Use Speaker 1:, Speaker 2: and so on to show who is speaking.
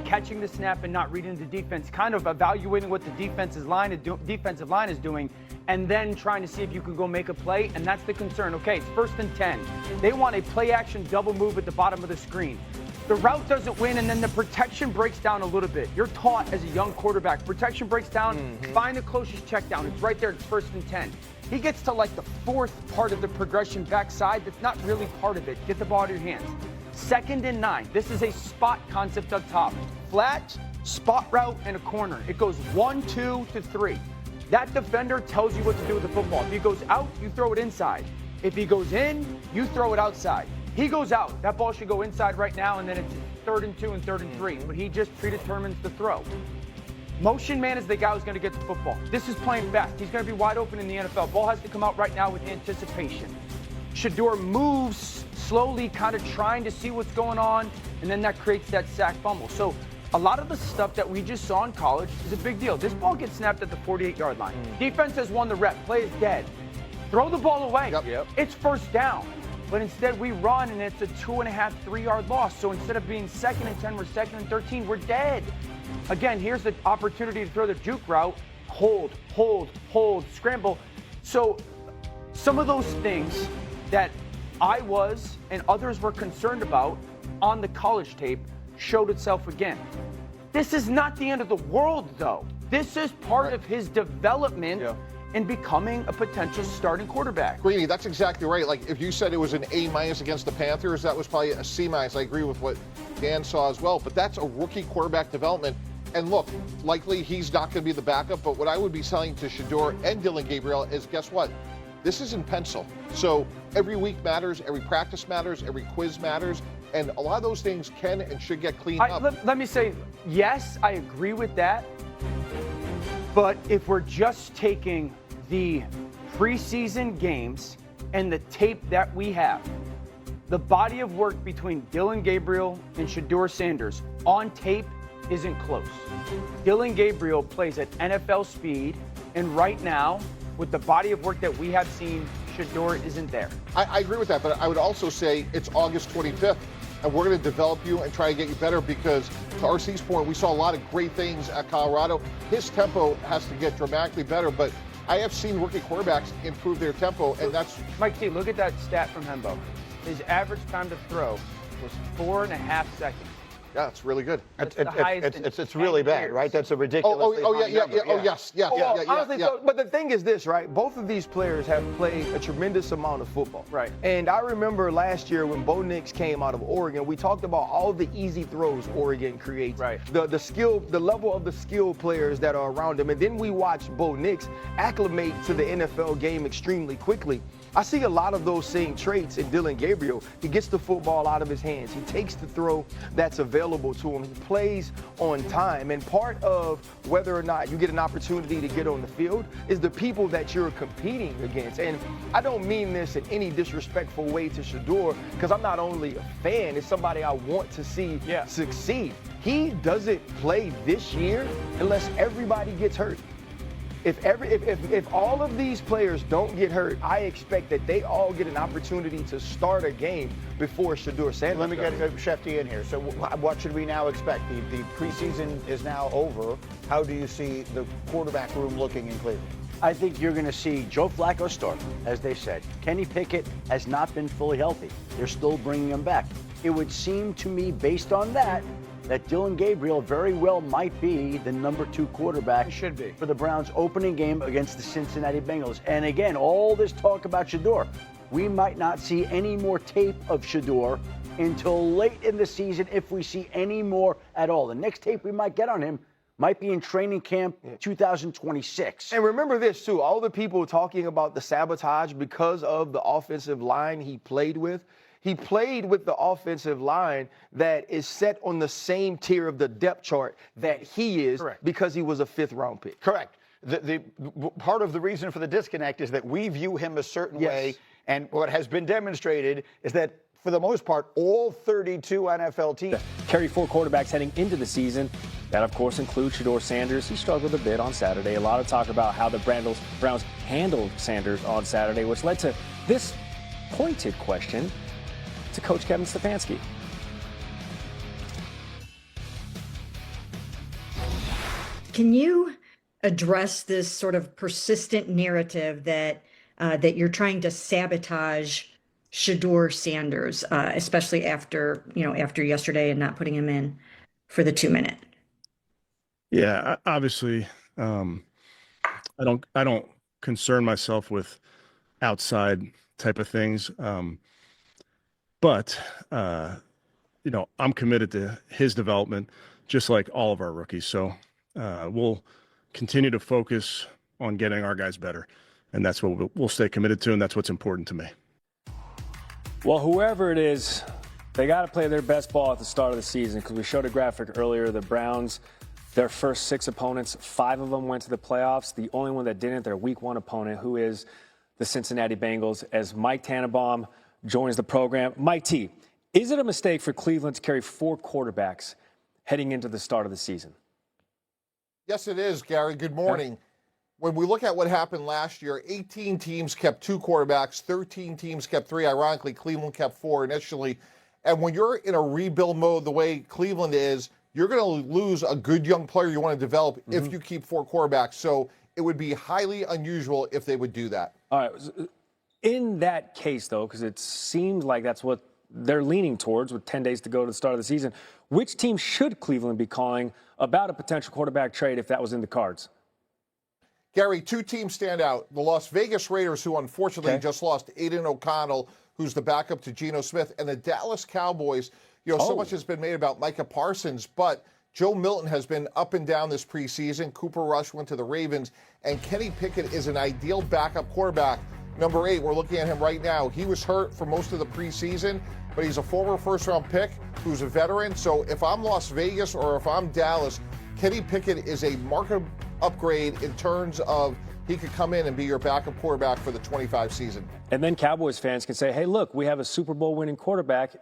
Speaker 1: catching the snap and not reading the defense, kind of evaluating what the defensive line is doing, and then trying to see if you can go make a play, and that's the concern. Okay, it's 1st and 10. They want a play-action double move at the bottom of the screen. The route doesn't win, and then the protection breaks down a little bit. You're taught as a young quarterback, protection breaks down, find the closest check down. It's right there, it's 1st and 10. He gets to like the 4th part of the progression backside. That's not really part of it. Get the ball out of your hands. 2nd and 9. This is a spot concept up top. Flat, spot route, and a corner. It goes 1, 2 to 3. That defender tells you what to do with the football. If he goes out, you throw it inside. If he goes in, you throw it outside. He goes out. That ball should go inside right now, and then it's 3rd and 2 and 3rd and 3. But he just predetermines the throw. Motion man is the guy who's going to get the football. This is playing fast. He's going to be wide open in the NFL. Ball has to come out right now with anticipation. Shedeur moves slowly, kind of trying to see what's going on, and then that creates that sack fumble. So a lot of the stuff that we just saw in college is a big deal. This ball gets snapped at the 48-yard line. Defense has won the rep. Play is dead. Throw the ball away.
Speaker 2: Yep.
Speaker 1: It's 1st down. But instead we run, and it's a 2.5, 3-yard loss. So instead of being 2nd and 10, we're 2nd and 13. We're dead. Again, here's the opportunity to throw the juke route. Hold, scramble. So some of those things that I was and others were concerned about on the college tape showed itself again. This is not the end of the world, though. This is part of his development in becoming a potential starting quarterback.
Speaker 2: Greeny, that's exactly right. Like, if you said it was an A- against the Panthers, that was probably a C-. I agree with what Dan saw as well. But that's a rookie quarterback development. And look, likely he's not going to be the backup. But what I would be saying to Shedeur and Dillon Gabriel is, guess what? This is in pencil. So every week matters, every practice matters, every quiz matters. And a lot of those things can and should get cleaned up.
Speaker 1: Let me say, yes, I agree with that. But if we're just taking the preseason games and the tape that we have, the body of work between Dillon Gabriel and Shedeur Sanders on tape isn't close. Dillon Gabriel plays at NFL speed, and right now, with the body of work that we have seen, Shedeur isn't there.
Speaker 2: I agree with that, but I would also say it's August 25th, and we're going to develop you and try to get you better because, to RC's point, we saw a lot of great things at Colorado. His tempo has to get dramatically better, but I have seen rookie quarterbacks improve their tempo, and that's...
Speaker 1: Mike T, look at that stat from Hembo. His average time to throw was 4.5 seconds.
Speaker 2: Yeah, it's really good.
Speaker 3: It's really bad, right? That's a ridiculous.
Speaker 4: Honestly, but the thing is this, right? Both of these players have played a tremendous amount of football.
Speaker 1: Right.
Speaker 4: And I remember last year when Bo Nix came out of Oregon, we talked about all the easy throws Oregon creates.
Speaker 1: Right.
Speaker 4: The level of the skill players that are around him. And then we watched Bo Nix acclimate to the NFL game extremely quickly. I see a lot of those same traits in Dillon Gabriel. He gets the football out of his hands. He takes the throw that's available to him. He plays on time. And part of whether or not you get an opportunity to get on the field is the people that you're competing against. And I don't mean this in any disrespectful way to Shedeur, because I'm not only a fan, it's somebody I want to see succeed. He doesn't play this year unless everybody gets hurt. If all of these players don't get hurt, I expect that they all get an opportunity to start a game before Shedeur Sanders.
Speaker 3: Let me get Shefty in here. So what should we now expect? The preseason is now over. How do you see the quarterback room looking in Cleveland?
Speaker 5: I think you're going to see Joe Flacco start, as they said. Kenny Pickett has not been fully healthy. They're still bringing him back. It would seem to me, based on that Dillon Gabriel very well might be the number 2 quarterback for the Browns' opening game against the Cincinnati Bengals. And again, all this talk about Shedeur, we might not see any more tape of Shedeur until late in the season, if we see any more at all. The next tape we might get on him might be in training camp 2026.
Speaker 4: And remember this, too. All the people talking about the sabotage because of the offensive line he played with. He played with the offensive line that is set on the same tier of the depth chart that he is because he was a 5th-round pick.
Speaker 3: Correct. The part of the reason for the disconnect is that we view him a certain way, and what has been demonstrated is that, for the most part, all 32 NFL teams
Speaker 6: carry 4 quarterbacks heading into the season. That, of course, includes Shedeur Sanders. He struggled a bit on Saturday. A lot of talk about how the Browns handled Sanders on Saturday, which led to this pointed question to Coach Kevin Stefanski.
Speaker 7: Can you address this sort of persistent narrative that that you're trying to sabotage Shedeur Sanders, especially after yesterday and not putting him in for the 2-minute?
Speaker 8: Yeah, obviously, I don't concern myself with outside type of things, but I'm committed to his development, just like all of our rookies. So we'll continue to focus on getting our guys better, and that's what we'll stay committed to, and that's what's important to me.
Speaker 6: Well, whoever it is, they got to play their best ball at the start of the season, because we showed a graphic earlier. The Browns, their first 6 opponents, 5 of them went to the playoffs. The only one that didn't, their week 1 opponent, who is the Cincinnati Bengals, as Mike Tannenbaum joins the program. Mike T, is it a mistake for Cleveland to carry 4 quarterbacks heading into the start of the season?
Speaker 2: Yes, it is, Gary. Good morning. When we look at what happened last year, 18 teams kept 2 quarterbacks, 13 teams kept 3. Ironically, Cleveland kept 4 initially. And when you're in a rebuild mode the way Cleveland is, you're going to lose a good young player you want to develop if you keep 4 quarterbacks. So it would be highly unusual if they would do that.
Speaker 6: All right. In that case, though, because it seems like that's what they're leaning towards with 10 days to go to the start of the season, which team should Cleveland be calling about a potential quarterback trade if that was in the cards?
Speaker 2: Gary, 2 teams stand out. The Las Vegas Raiders, who unfortunately just lost Aiden O'Connell, who's the backup to Geno Smith, and the Dallas Cowboys. So much has been made about Micah Parsons, but Joe Milton has been up and down this preseason. Cooper Rush went to the Ravens, and Kenny Pickett is an ideal backup quarterback. Number 8, we're looking at him right now. He was hurt for most of the preseason, but he's a former first-round pick who's a veteran. So if I'm Las Vegas or if I'm Dallas, Kenny Pickett is a market upgrade in terms of he could come in and be your backup quarterback for the 25 season.
Speaker 6: And then Cowboys fans can say, hey, look, we have a Super Bowl winning quarterback